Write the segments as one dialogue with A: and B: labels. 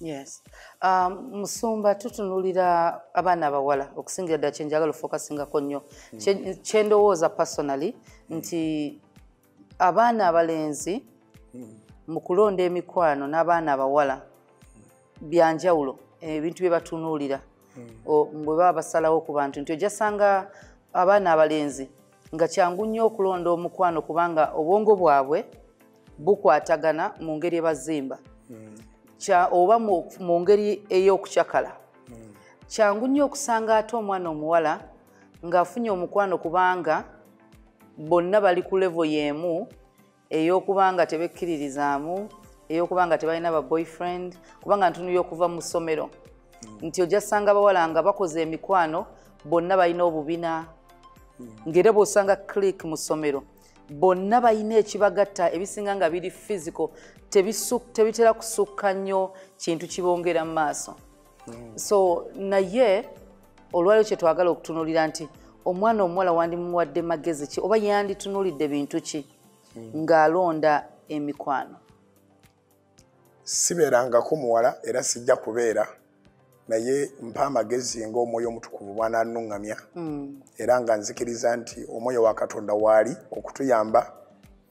A: Yes. Musumba tutunulira abaana abawala okusingira ddala kye njagala ofokasingako nnyo kye ndowooza personally nti abaana abalenzi mu kulonda emikwano n'abaana abawala byanjawulo ebintu bye batunuulira bwe baba basalawo ku bantu nti ojja sanga abaana abalenzi nga kyangu nnyo okulonda omukwano kubanga obwongo bwabwe bukwatagana mu ngeri ebazimba oba mu ngeri ey'okucakala kyangu nnyo okusanga ate omwana omuwala ng'afunye omukwano kubanga bonna bali ku level y'emu ey'okubanga tebekkiririzaamu ey'okubanga tebalina ba boyfriend kubanga ntunuyo okuva mu ssomero nti ojja sanga abawala nga bakoze emikwano bonna balina obubina ng'era bw'osanga click mu ssomero bonna balina ekibagatta ebisinga nga biri physical tebitera kusukka nnyo kintu kibongera mu maaso so naye olwaliro kye twagala okutunuulira nti omwana omuwala wandimuwadde magezi ki oba yanditunuulidde bintu ki ng'alonda emikwano
B: sibeerangako muwala era sijja kubeera naye mpa amagezi ng'omwoyo omutukuvu bw'ananuŋŋamya era nga nzikiriza nti omwoyo wa Katonda waali okutuyamba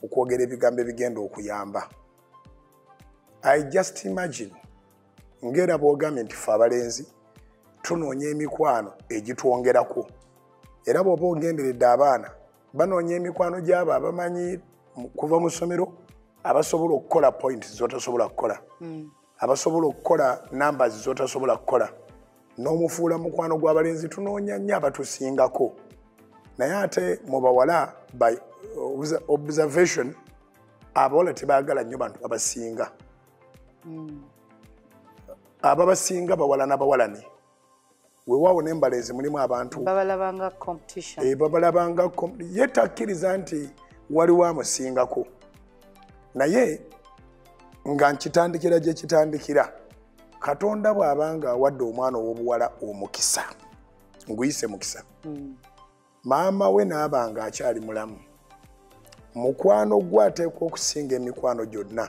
B: okwogera ebigambo ebigenda okuyamba. I just imagine ngera bw'ogambye nti ffe abalenzi tunoonya emikwano egitwongerako era bw'oba ogenderedde abaana banoonya emikwano gy'abo abamanyi kuva mu ssomero abasobola okukola point zotasobola kukola abasobola okukola numbers zotasobola kukola n'omufuula mukwano gw'abalenzi tunoonya nnyo abatusingako naye ate mu bawala by observation abawala tebaagala nnyo bantu babasinga ababasinga bawala n'abawalane weewaawo n'embalezi mulimu abantu
A: babalabanga competition
B: babalabanga ye takkiriza nti waliwo amusingako naye nga nkitandikira gye kitandikira Katonda bw'abanga awadde omwana ow'obuwala omukisa nguyise mukisa maama we n'abanga akyali mulamu mukwano gwe ateekwa okusinga emikwano gyonna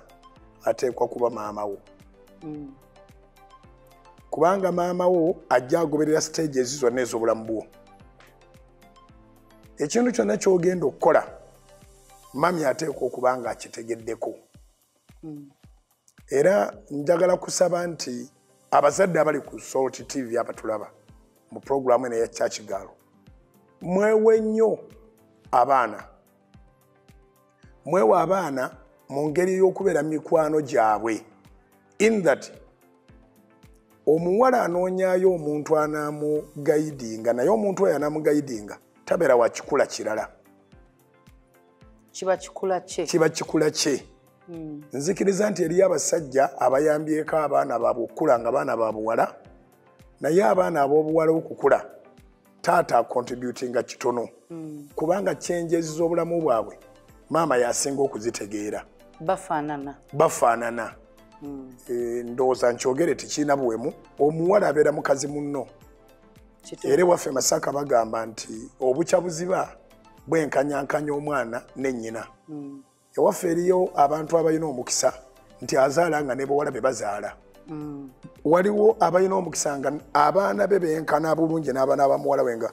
B: ateekwa kuba maama wo kubanga maama wo ajja agoberera stage ezo zonna ez'obulamu bwo ekintu kyonna ky'ogenda okukola mami ateekwa okuba nga akitegeddeko era njagala kusaba nti abazadde abali ku Salt TV abatulaba mu programu eno eya Church Girl mwewe nnyo abaana mwewe abaana mu ngeri y'okubeera mikwano gyabwe in that omuwala anoonyaayo omuntu anamugayidinga naye omuntu oyo anamugayidinga tabeera wa kikula kirala
A: kiba kikula kye nzikiriza nti eri abasajja abayambyeko abaana baabwe okukula nga baana ba buwala naye abaana ab'obuwala okukula taata akontributinga kitono kubanga changes z'obulamu bwabwe maama yasinga okuzitegeera bafaanana ndowooza nkyogere tekirina buwemu omuwala abeera mukazi munno era ewaffe Masaka bagamba nti obukya buziba bwenkanyankanya omwana n'ennyina ewaffe eriyo abantu abalina omukisa nti azaala nga ne bawala be bazaala waliwo abalina omukisa nga abaana be benkana bulungi n'abaana abamuwala we nga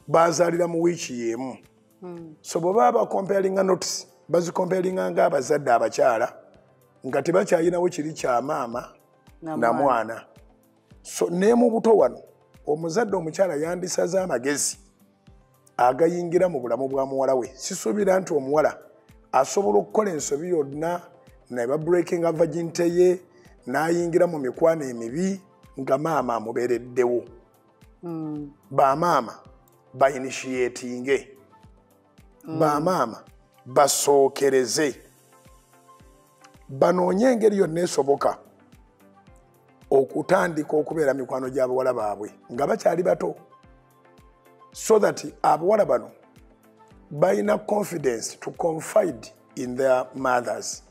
A: bazaalira mu wiiki y'emu so bwe baba bakomparinga notice bazikomparinga ng'abazadde abakyala nga tebakyalinawo kiri kya maama na mwana so ne mu buto wano omuzadde omukyala yandisaze amagezi agayingira mu bulamu bwa muwala we sisuubira nti omuwala asobola okukola ensobi yonna neba breaking virginity ye n'ayingira mu mikwano emibi nga maama amubeereddewo bamaama bainitiatinge bamaama basookereze banoonye engeri yonna esoboka okutandika okubeera mikwano gy'abawala baabwe nga bakyali bato so that abawala bano balina confidence to confide in their mothers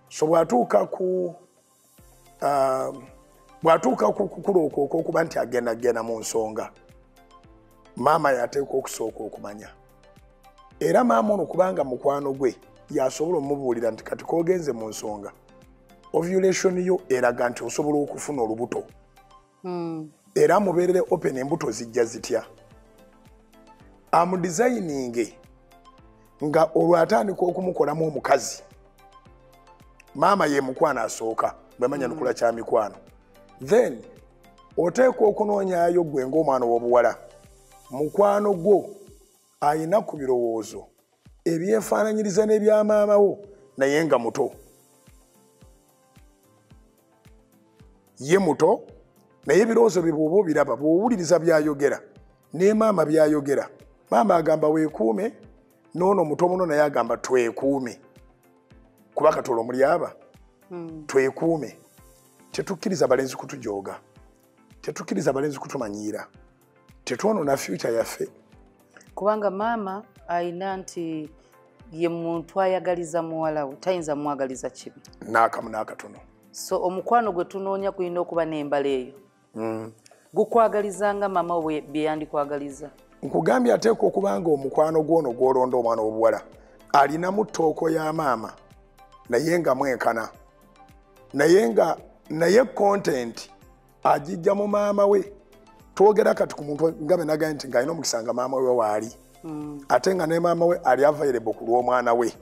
A: so bw'atuuka ku kukula okwo okuba nti agenda mu nsonga maama yateekwa okusooka okumanya era maama ono kubanga mukwano gwe yasobola omubuulira nti kati k'ogenze mu nsonga
B: ovulation yo eraga nti osobola okufuna olubuto era mubeerere open embuto zijja zitya amudesigning nga olwatandika okumukolamu omukazi maama ye mukwano asooka bwemanya nukula kya mikwano then oteeka okunoonyaayo gwe ng'omwana w'obuwala mukwano gwo ayina ku birowoozo ebyefaananyiriza n'ebya maamawo naye nga muto ye muto naye ebirowoozo bye bw'oba obiraba bw'owuliriza byayogera ne maama byayogera maama agamba weekuume noono muto muno naye agamba twekuume kuba katola omuli aba twekuume tetukkiriza balenzi kutujooga tetukkiriza balenzi kutumanyiira tetwonoona future yaffe
A: kubanga maama ayina nti ye muntu ayagaliza muwala we tayinza mwagaliza kibi
B: n'akamu n'akatono
A: so omukwano gwe tunoonya kulina okuba n'embala eyo gukwagalizanga maama we bye yandikwagaliza
B: nkugambye ateeka okuba nga omukwano gwono gw'olonda omwana w'obuwala alinamu ttooko ya maama naye nga mwenkana naye content agijja mu maama we twogera kati ku muntu nga be nagaye nti ng'alina omukisa nga maama we waali ate nga ne maama we ali available ku lw'omwana we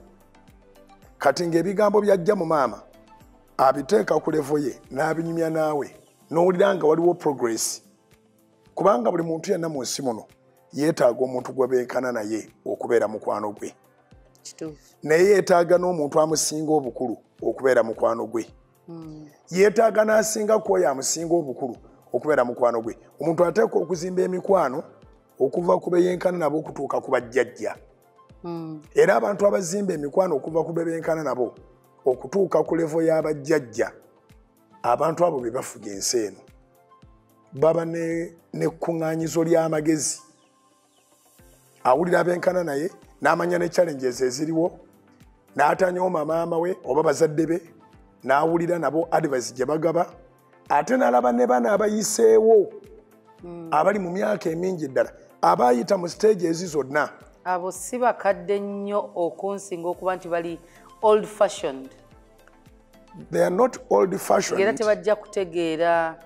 B: kati ng'ebigambo byajja mu maama abiteeka ku levo ye n'abinyumya naawe n'owulira nga waliwo progress kubanga buli muntu yenna mu nsi muno yeetaaga omuntu gwe beekana naye okubeera mukwano gwe naye yeetaaga n'omuntu amusinga obukulu okubeera mukwano gwe yeetaaga n'asinga ku oyo amusinga obukulu okubeera mukwano gwe omuntu ateeka okuzimba emikwano okuva ku beyenkana nabo okutuuka ku bajjajja era abantu abazimba emikwano okuva ku beyenkana nabo okutuuka ku levo y'abajjajja abantu abo be bafuga ensi eno baba n'ekkuŋŋaanyizo ly'amagezi awulira abenkana naye n'amanya ne challenges eziriwo n'atanyooma maama we oba bazadde be n'awulira nabo advice gye bagaba ate n'alaba ne bana abayiseewo abali mu myaka emingi ddala abayita mu stage ezi zonna
A: abo si bakadde nnyo okunsinga okuba nti bali old fashioned
B: they are not old fashioned
A: era tebajja kutegeera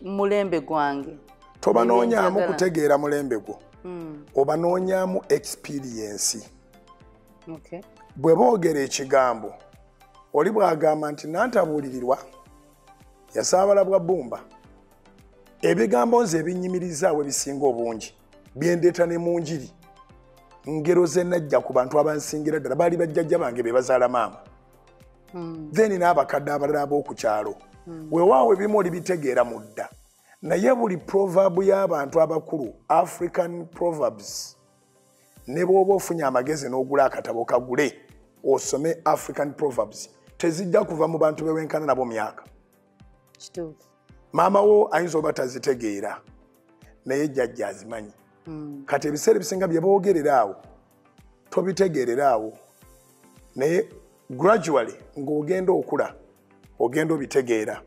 A: mulembe gwange
B: tobanoonyaamu kutegeera mulembe gwo obanoonyaamu experience bwe boogera ekigambo oli bw'agamba nti nantabuulirirwa yasaabala bwa bbumba ebigambo nze ebinyimirizaawo ebisinga obungi byendeeta ne mu njiri ngero ze najja ku bantu abansingira ddala baali bajjajja bange be bazaala maama then n'abakadde abalala ab'oku kyalo weewaawo ebimu oli bitegeera mu dda naye buli proverb y'abantu abakulu African proverbs ne bw'oba ofunye amagezi n'ogula akatabo kagule osome African proverbs tezijja kuva mu bantu bewenkana nabo myaka maama wo ayinza oba tazitegeera naye jjajja azimanyi kati ebiseera ebisinga bye boogerera awo tobitegeerera awo naye gradually ng'ogenda okula ogenda obitegeera